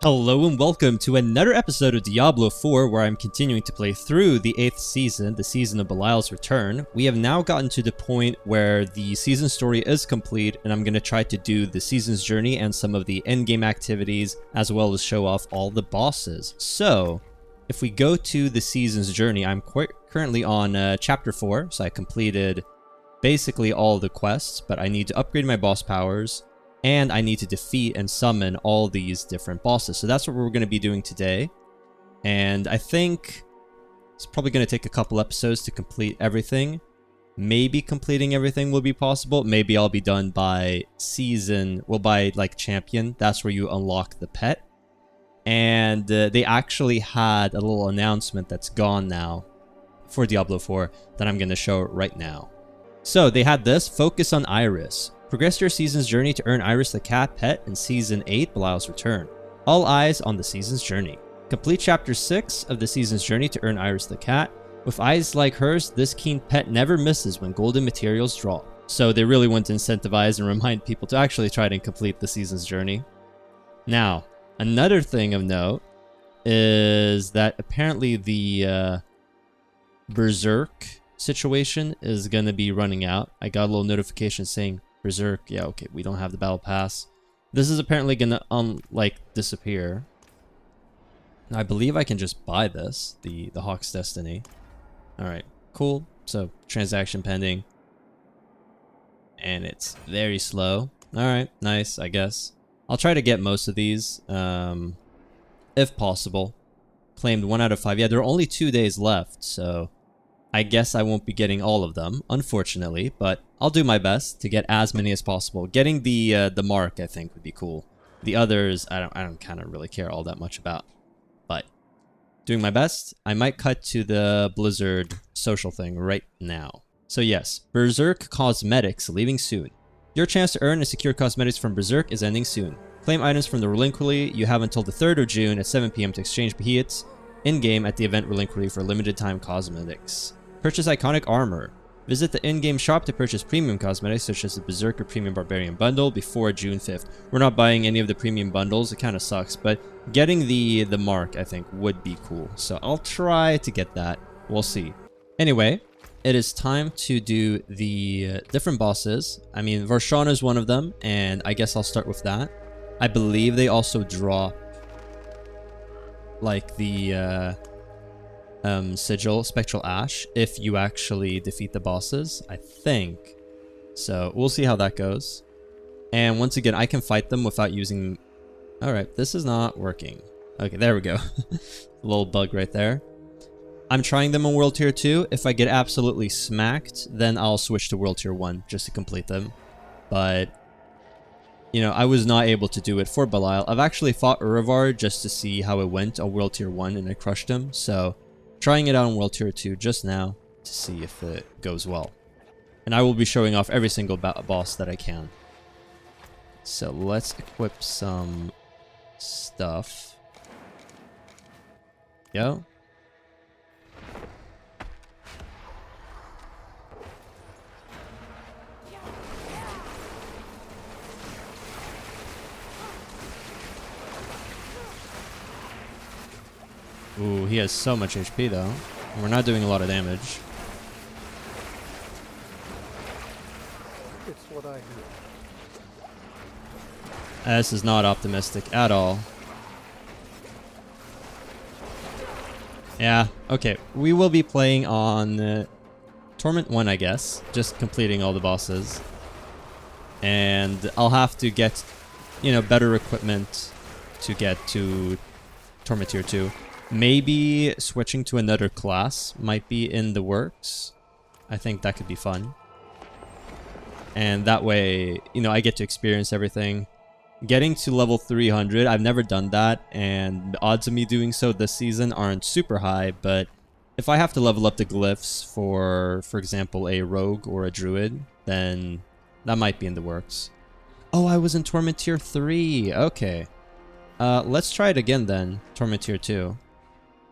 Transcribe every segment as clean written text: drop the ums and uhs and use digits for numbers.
Hello and welcome to another episode of Diablo IV, where I'm continuing to play through the 8th season, the season of Belial's return. We have now gotten to the point where the season story is complete, and I'm going to try to do the season's journey and some of the endgame activities, as well as show off all the bosses. So, if we go to the season's journey, I'm currently on Chapter 4, so I completed basically all the quests, but I need to upgrade my boss powers, and I need to defeat and summon all these different bosses. So that's what we're going to be doing today. And I think it's probably going to take a couple episodes to complete everything. Maybe completing everything will be possible. Maybe I'll be done by season, well, by like champion. That's where you unlock the pet. And they actually had a little announcement that's gone now for Diablo 4 that I'm going to show right now. So they had this, focus on Iris. Progress your season's journey to earn Iris the cat pet in Season 8, Belial's Return. All eyes on the season's journey. Complete Chapter 6 of the season's journey to earn Iris the cat. With eyes like hers, this keen pet never misses when golden materials drop. So they really want to incentivize and remind people to actually try to complete the season's journey. Now, another thing of note is that apparently the Berserk situation is going to be running out. I got a little notification saying Berserk, yeah, okay, we don't have the battle pass. This is apparently gonna, disappear. I believe I can just buy this, the Hawk's Destiny. Alright, cool. So, transaction pending. And it's very slow. Alright, nice, I guess. I'll try to get most of these, if possible. Claimed 1 out of 5. Yeah, there are only 2 days left, so I guess I won't be getting all of them, unfortunately, but I'll do my best to get as many as possible. Getting the mark, I think, would be cool. The others, I don't kind of really care all that much about. But doing my best, I might cut to the Blizzard social thing right now. So yes, Berserk Cosmetics leaving soon. Your chance to earn and secure cosmetics from Berserk is ending soon. Claim items from the Relinquity. You have until the 3rd of June at 7 PM to exchange Beheats in-game at the event Relinquity for limited time cosmetics. Purchase iconic armor. Visit the in-game shop to purchase premium cosmetics such as the Berserker Premium Barbarian Bundle before June 5th. We're not buying any of the premium bundles, it kind of sucks, but getting the mark I think would be cool. So I'll try to get that. We'll see. Anyway, it is time to do the different bosses. I mean, Varshana is one of them, and I guess I'll start with that. I believe they also drop like the sigil, Spectral Ash, if you actually defeat the bosses, I think. So we'll see how that goes. And once again, I can fight them without using... Alright, this is not working. Okay, there we go. A little bug right there. I'm trying them on World Tier 2. If I get absolutely smacked, then I'll switch to World Tier 1 just to complete them. But, you know, I was not able to do it for Belial. I've actually fought Urivar just to see how it went on World Tier 1 and I crushed him, so trying it out on World Tier 2 just now to see if it goes well. And I will be showing off every single boss that I can. So let's equip some stuff. Yo. Ooh, he has so much HP though. And we're not doing a lot of damage. It's what I hear. This is not optimistic at all. Yeah, okay. We will be playing on Torment 1, I guess. Just completing all the bosses. And I'll have to get, you know, better equipment to get to Torment Tier 2. Maybe switching to another class might be in the works. I think that could be fun. And that way, you know, I get to experience everything. Getting to level 300, I've never done that, and the odds of me doing so this season aren't super high, but if I have to level up the glyphs for example, a rogue or a druid, then that might be in the works. Oh, I was in Torment Tier 3. Okay. Let's try it again then, Torment Tier 2.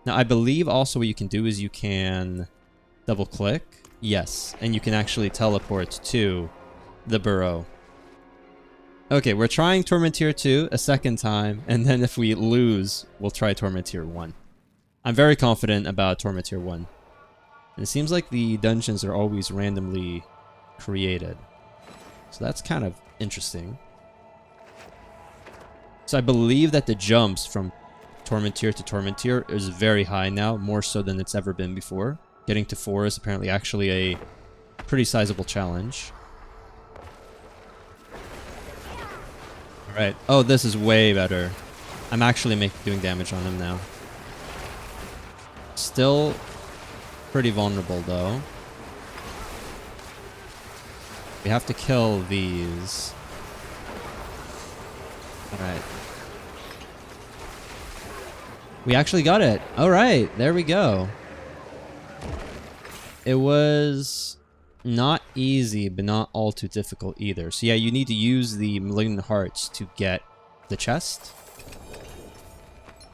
Now, I believe also what you can do is you can double click. Yes, and you can actually teleport to the burrow. Okay, we're trying Torment Tier 2 a second time, and then if we lose, we'll try Torment Tier 1. I'm very confident about Torment Tier 1. And it seems like the dungeons are always randomly created. So that's kind of interesting. So I believe that the jumps from Torment Tier to Torment Tier is very high now, more so than it's ever been before. Getting to 4 is apparently actually a pretty sizable challenge. Alright. Oh, this is way better. I'm actually doing damage on him now. Still pretty vulnerable, though. We have to kill these. Alright. We actually got it. Alright, there we go. It was not easy, but not all too difficult either. So yeah, you need to use the Malignant Hearts to get the chest.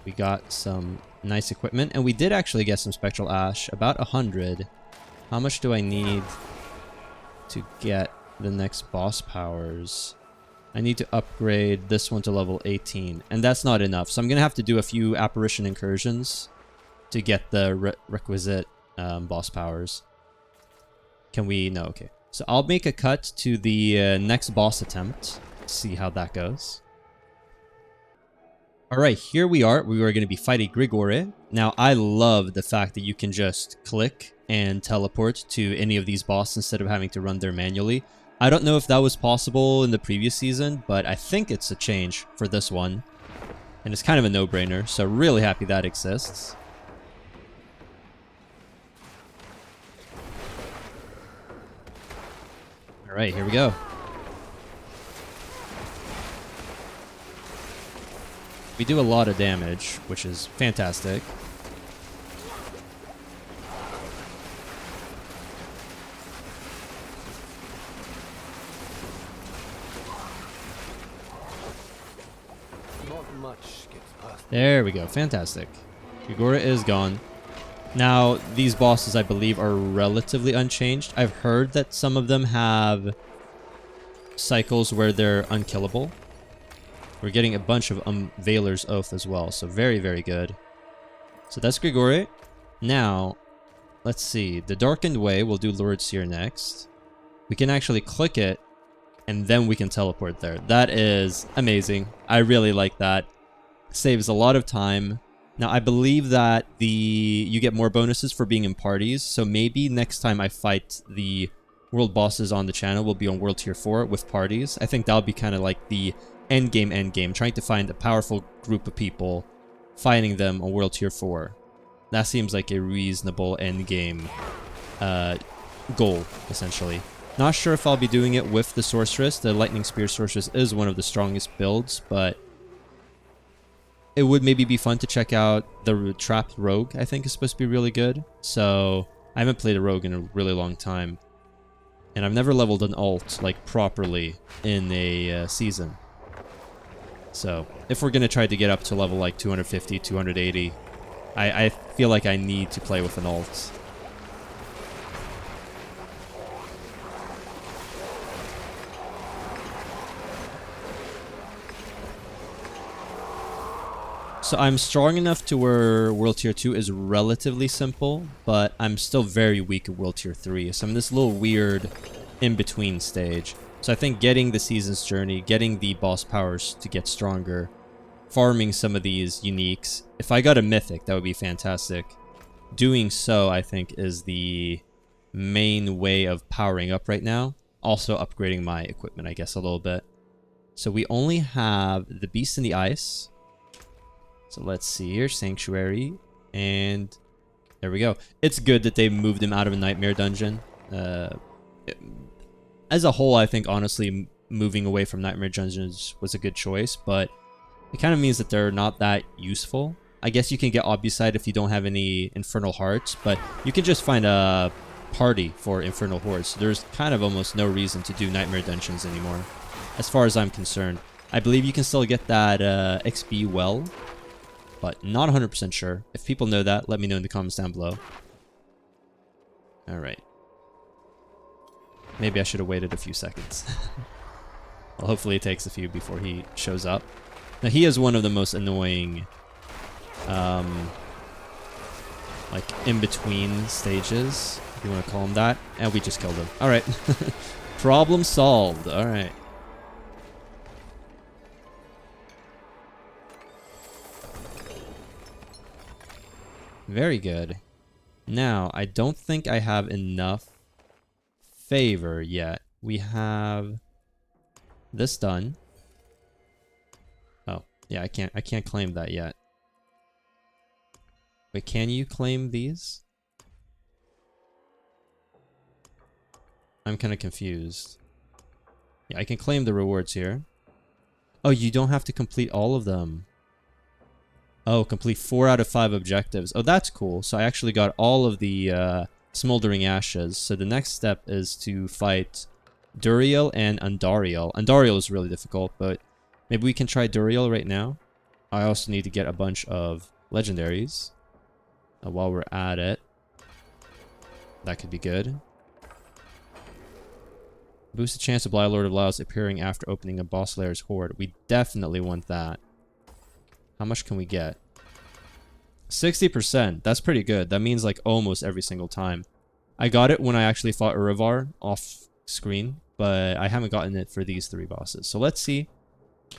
We got some nice equipment, and we did actually get some Spectral Ash, about 100. How much do I need to get the next boss powers? I need to upgrade this one to level 18, and that's not enough. So I'm going to have to do a few Apparition Incursions to get the requisite boss powers. Can we? No, okay. So I'll make a cut to the next boss attempt, see how that goes. Alright, here we are. We are going to be fighting Grigore. Now, I love the fact that you can just click and teleport to any of these bosses instead of having to run there manually. I don't know if that was possible in the previous season, but I think it's a change for this one. And it's kind of a no-brainer, so really happy that exists. Alright, here we go. We do a lot of damage, which is fantastic. Not much gets past. There we go, fantastic. Grigora is gone. Now, these bosses, I believe, are relatively unchanged. I've heard that some of them have cycles where they're unkillable. We're getting a bunch of Veiler's Oath as well, so very, very good. So that's Grigore. Now, let's see. The Darkened Way, we'll do Lurid Seer next. We can actually click it, and then we can teleport there. That is amazing. I really like that. Saves a lot of time. Now, I believe that you get more bonuses for being in parties, so maybe next time I fight the world bosses on the channel will be on World Tier 4 with parties. I think that'll be kind of like the endgame, trying to find a powerful group of people, fighting them on World Tier 4. That seems like a reasonable endgame goal, essentially. Not sure if I'll be doing it with the Sorceress. The Lightning Spear Sorceress is one of the strongest builds, but it would maybe be fun to check out the Trapped Rogue, I think is supposed to be really good. So, I haven't played a Rogue in a really long time. And I've never leveled an alt, like, properly in a season. So, if we're going to try to get up to level, like, 250, 280, I feel like I need to play with an alt. So I'm strong enough to where World Tier 2 is relatively simple, but I'm still very weak at World Tier 3. So I'm in this little weird in-between stage. So I think getting the Season's Journey, getting the boss powers to get stronger, farming some of these uniques. If I got a Mythic, that would be fantastic. Doing so, I think, is the main way of powering up right now. Also upgrading my equipment, I guess, a little bit. So we only have the Beast in the Ice. So let's see here, Sanctuary, and there we go. It's good that they moved him out of a Nightmare Dungeon. As a whole, I think, honestly, moving away from Nightmare Dungeons was a good choice, but it kind of means that they're not that useful. I guess you can get Obusite if you don't have any Infernal Hearts, but you can just find a party for Infernal Hordes. So there's kind of almost no reason to do Nightmare Dungeons anymore, as far as I'm concerned. I believe you can still get that XP well, but not 100% sure. If people know that, let me know in the comments down below. Alright. Maybe I should have waited a few seconds. Well, hopefully it takes a few before he shows up. Now, he is one of the most annoying, like, in-between stages, if you want to call him that. And we just killed him. All right. Problem solved. All right. Very good. Now, I don't think I have enough favor yet. We have this done. Oh, yeah, I can't claim that yet. Wait, can you claim these? I'm kind of confused. Yeah, I can claim the rewards here. Oh, you don't have to complete all of them. Oh, complete 4 out of 5 objectives. Oh, that's cool. So I actually got all of the Smoldering Ashes. So the next step is to fight Duriel and Andariel. Andariel is really difficult, but maybe we can try Duriel right now. I also need to get a bunch of legendaries while we're at it. That could be good. Boost the chance of Belial Lord of Laos appearing after opening a boss layer's horde. We definitely want that. How much can we get? 60%. That's pretty good. That means like almost every single time. I got it when I actually fought Urivar off screen, but I haven't gotten it for these 3 bosses. So let's see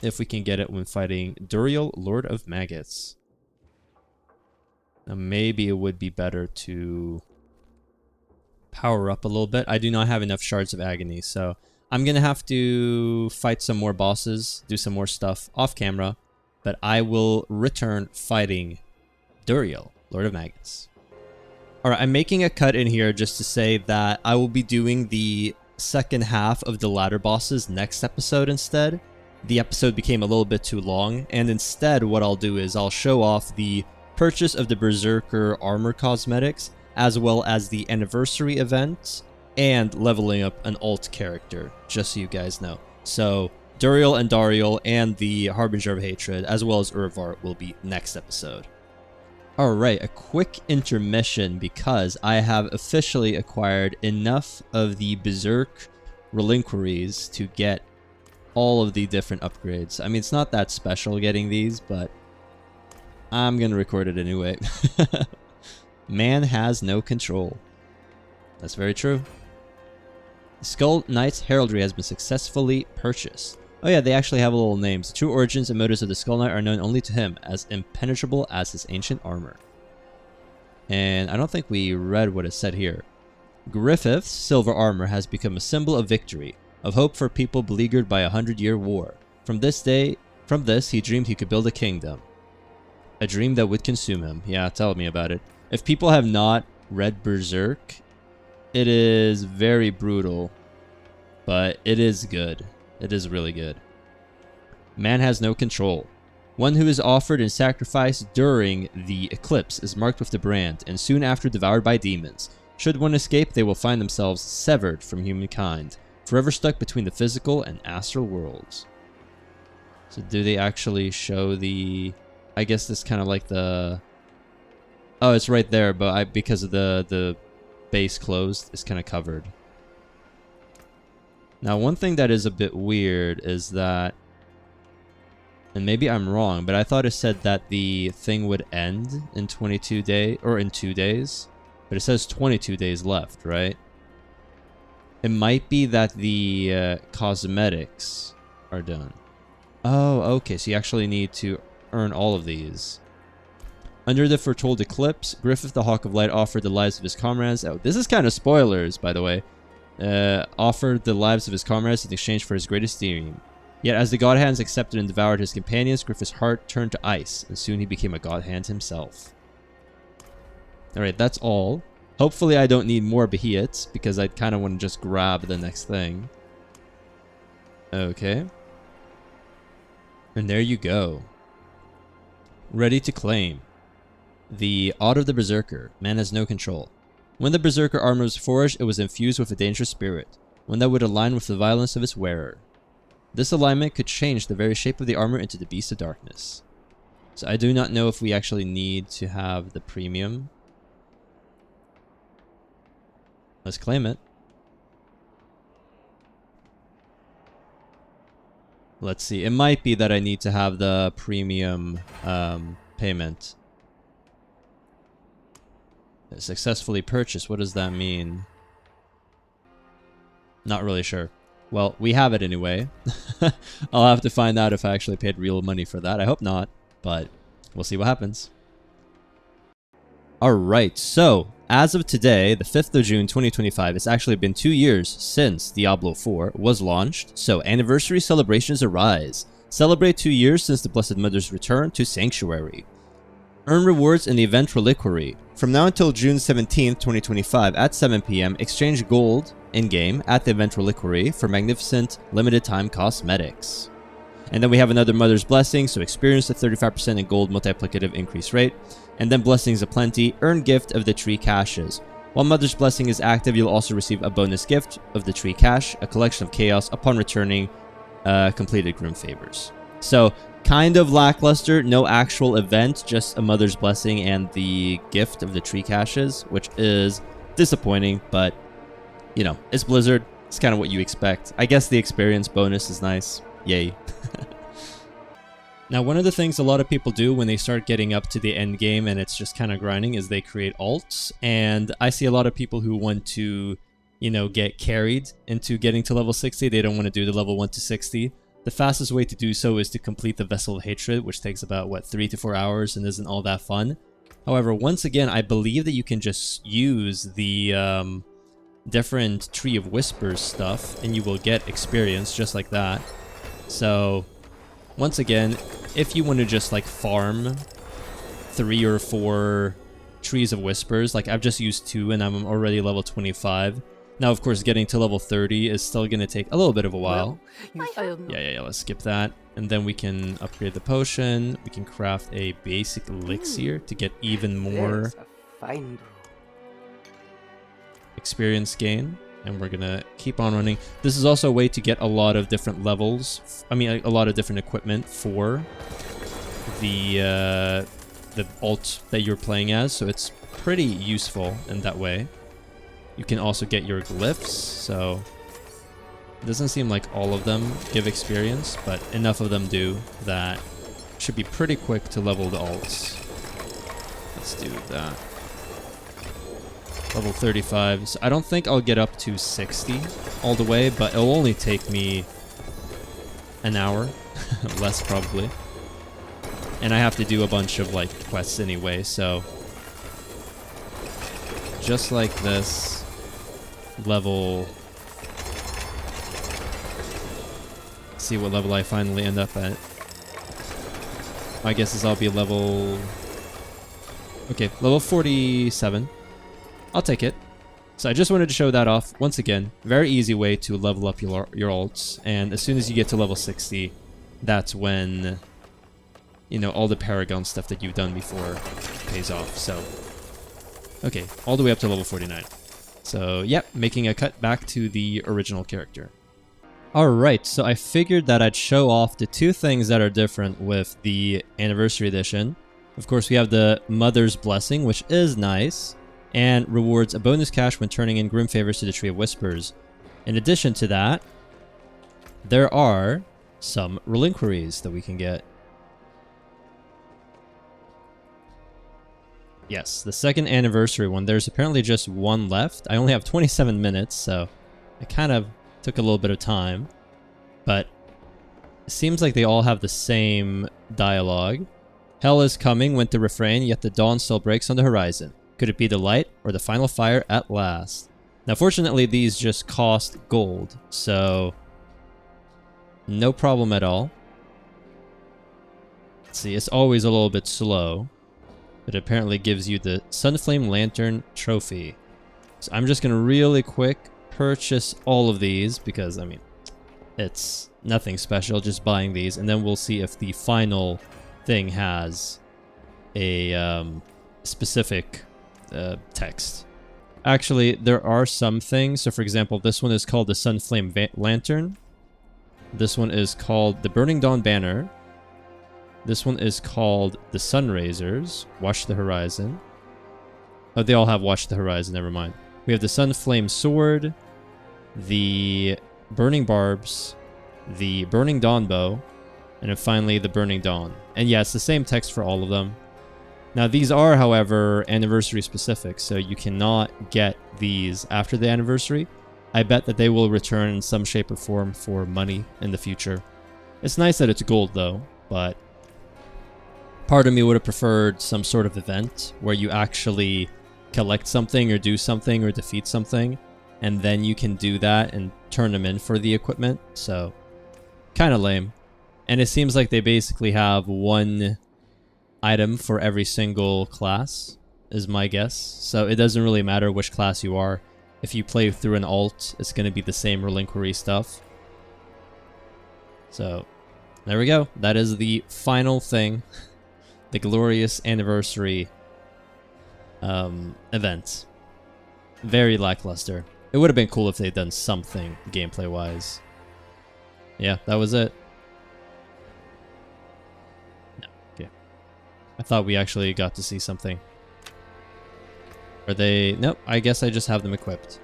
if we can get it when fighting Duriel, Lord of Maggots. Now maybe it would be better to power up a little bit. I do not have enough Shards of Agony, so I'm going to have to fight some more bosses, do some more stuff off camera, but I will return fighting Duriel, Lord of Maggots. Alright, I'm making a cut in here just to say that I will be doing the second half of the ladder bosses next episode instead. The episode became a little bit too long, and instead what I'll do is I'll show off the purchase of the Berserker armor cosmetics, as well as the anniversary event, and leveling up an alt character, just so you guys know. So, Duriel and Dariel and the Harbinger of Hatred, as well as Urivar, will be next episode. Alright, a quick intermission because I have officially acquired enough of the Berserk Relinquaries to get all of the different upgrades. I mean, it's not that special getting these, but I'm gonna record it anyway. Man has no control. That's very true. Skull Knight's heraldry has been successfully purchased. Oh yeah, they actually have little names. The true origins and motives of the Skull Knight are known only to him, as impenetrable as his ancient armor. And I don't think we read what it said here. Griffith's silver armor has become a symbol of victory, of hope for people beleaguered by a 100-year war. From this, he dreamed he could build a kingdom. A dream that would consume him. Yeah, tell me about it. If people have not read Berserk, it is very brutal, but it is good. It is really good. Man has no control. One who is offered in sacrifice during the eclipse is marked with the brand, and soon after devoured by demons. Should one escape, they will find themselves severed from humankind, forever stuck between the physical and astral worlds. So do they actually show the... I guess this kind of like the... Oh, it's right there, but because of the base closed, it's kind of covered. Now, one thing that is a bit weird is that, and maybe I'm wrong, but I thought it said that the thing would end in 22 days, or in 2 days, but it says 22 days left, right? It might be that the cosmetics are done. Oh, okay, so you actually need to earn all of these. Under the foretold eclipse, Griffith the Hawk of Light offered the lives of his comrades. Oh, this is kind of spoilers, by the way. Offered the lives of his comrades in exchange for his greatest dream. Yet as the God Hands accepted and devoured his companions, Griffith's heart turned to ice, and soon he became a God Hand himself. Alright, that's all. Hopefully I don't need more Beheats, because I kind of want to just grab the next thing. Okay. And there you go. Ready to claim. The Odd of the Berserker. Man has no control. When the Berserker armor was forged, it was infused with a dangerous spirit, one that would align with the violence of its wearer. This alignment could change the very shape of the armor into the Beast of Darkness. So I do not know if we actually need to have the premium. Let's claim it. Let's see. It might be that I need to have the premium payment. Successfully purchased. What does that mean? Not really sure. Well, we have it anyway. I'll have to find out if I actually paid real money for that. I hope not, but we'll see what happens. Alright, so as of today, the 5th of June 2025, it's actually been 2 years since Diablo IV was launched, so anniversary celebrations arise. Celebrate 2 years since the Blessed Mother's return to Sanctuary. Earn rewards in the event Reliquary. From now until June 17th, 2025 at 7 p.m, exchange gold in-game at the event Reliquary for magnificent limited time cosmetics. And then we have another Mother's Blessing, so experience a 35% in gold multiplicative increase rate. And then Blessings Aplenty, earn gift of the tree caches. While Mother's Blessing is active, you'll also receive a bonus gift of the tree cache, a collection of chaos upon returning completed Grim Favors. So, kind of lackluster, no actual event, just a Mother's Blessing and the gift of the tree caches, which is disappointing, but, you know, it's Blizzard. It's kind of what you expect. I guess the experience bonus is nice. Yay. Now, one of the things a lot of people do when they start getting up to the end game and it's just kind of grinding is they create alts. And I see a lot of people who want to, you know, get carried into getting to level 60. They don't want to do the level 1 to 60. The fastest way to do so is to complete the Vessel of Hatred, which takes about, what, 3 to 4 hours and isn't all that fun. However, once again, I believe that you can just use the different Tree of Whispers stuff and you will get experience just like that. So, once again, if you want to just like farm 3 or 4 Trees of Whispers, like I've just used 2 and I'm already level 25. Now, of course, getting to level 30 is still going to take a little bit of a while. Yeah, let's skip that. And then we can upgrade the potion. We can craft a basic elixir to get even more experience gain. And we're gonna keep on running. This is also a way to get a lot of different levels. I mean, a lot of different equipment for the alt that you're playing as. So it's pretty useful in that way. You can also get your glyphs. So it doesn't seem like all of them give experience, but enough of them do that should be pretty quick to level the alts. Let's do that. Level 35. So I don't think I'll get up to 60 all the way, but it'll only take me an hour. Less probably. And I have to do a bunch of like quests anyway, so just like this level. See what level I finally end up at. My guess is I'll be level... Okay, level 47. I'll take it. So I just wanted to show that off. Once again, very easy way to level up your alts. And as soon as you get to level 60, that's when, you know, all the Paragon stuff that you've done before pays off. So, okay, all the way up to level 49. So, yep, making a cut back to the original character. Alright, so I figured that I'd show off the 2 things that are different with the Anniversary Edition. Of course, we have the Mother's Blessing, which is nice, and rewards a bonus cache when turning in Grim Favors to the Tree of Whispers. In addition to that, there are some Reliquaries that we can get. Yes, the second anniversary one. There's apparently just one left. I only have 27 minutes, so it kind of took a little bit of time. But it seems like they all have the same dialogue. Hell is coming, went the refrain, yet the dawn still breaks on the horizon. Could it be the light or the final fire at last? Now, fortunately, these just cost gold, so no problem at all. Let's see, it's always a little bit slow, but it apparently gives you the Sunflame Lantern Trophy. So I'm just going to really quick purchase all of these because, I mean, it's nothing special, just buying these, and then we'll see if the final thing has a specific text. Actually, there are some things. So, for example, this one is called the Sunflame Lantern. This one is called the Burning Dawn Banner. This one is called the Sunraisers. Watch the Horizon. Oh, they all have Watch the Horizon. Never mind. We have the Sunflame Sword, the Burning Barbs, the Burning Dawn bow, and then finally the Burning Dawn. And yeah, it's the same text for all of them. Now these are, however, anniversary specific, so you cannot get these after the anniversary. I bet that they will return in some shape or form for money in the future. It's nice that it's gold though, but part of me would have preferred some sort of event where you actually collect something or do something or defeat something, and then you can do that and turn them in for the equipment. So kind of lame. And it seems like they basically have one item for every single class, is my guess. So it doesn't really matter which class you are. If you play through an alt, it's going to be the same relinquery stuff. So there we go. That is the final thing. The glorious anniversary event. Very lackluster. It would have been cool if they'd done something gameplay wise. Yeah, that was it. No, okay. I thought we actually got to see something. Are they... Nope, I guess I just have them equipped.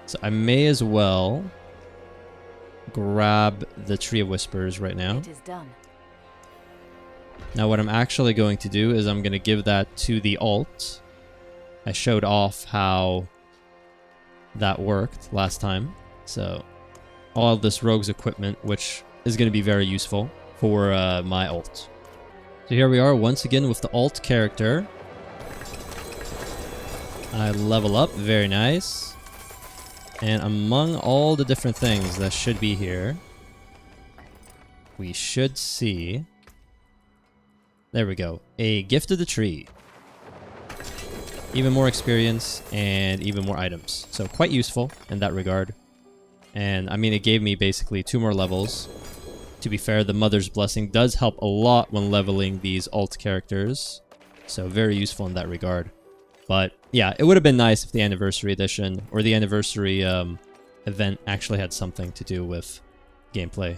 So I may as well grab the Tree of Whispers right now. It is done. Now what I'm actually going to do is I'm going to give that to the alt. I showed off how that worked last time. So all of this rogue's equipment, which is going to be very useful for my alt. So here we are once again with the alt character. I level up, very nice. And among all the different things that should be here, we should see... There we go. A gift of the tree. Even more experience and even more items. So quite useful in that regard. And I mean, it gave me basically 2 more levels. To be fair, the Mother's Blessing does help a lot when leveling these alt characters. So very useful in that regard. But yeah, it would have been nice if the Anniversary Edition or the Anniversary event actually had something to do with gameplay.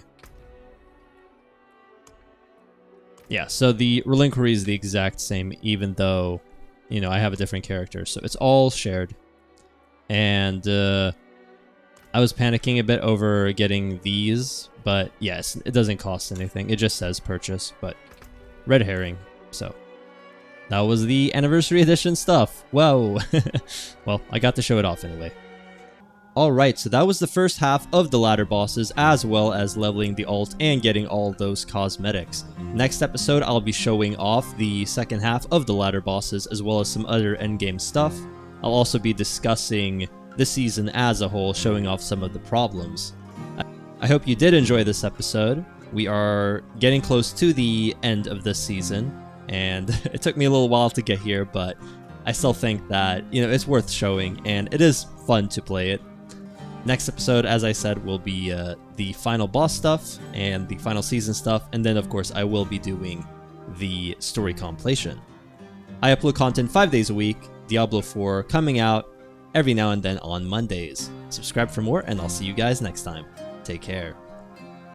Yeah, so the relinquery is the exact same, even though, you know, I have a different character. So it's all shared. And I was panicking a bit over getting these, but yes, it doesn't cost anything. It just says purchase, but red herring. So that was the Anniversary Edition stuff. Whoa. Well, I got to show it off anyway. Alright, so that was the first half of the ladder bosses, as well as leveling the alt and getting all those cosmetics. Next episode, I'll be showing off the second half of the ladder bosses, as well as some other endgame stuff. I'll also be discussing the season as a whole, showing off some of the problems. I hope you did enjoy this episode. We are getting close to the end of this season, and it took me a little while to get here, but I still think that, you know, it's worth showing, and it is fun to play it. Next episode, as I said, will be the final boss stuff and the final season stuff, and then of course I will be doing the story completion. I upload content 5 days a week, Diablo 4 coming out every now and then on Mondays. Subscribe for more, and I'll see you guys next time. Take care.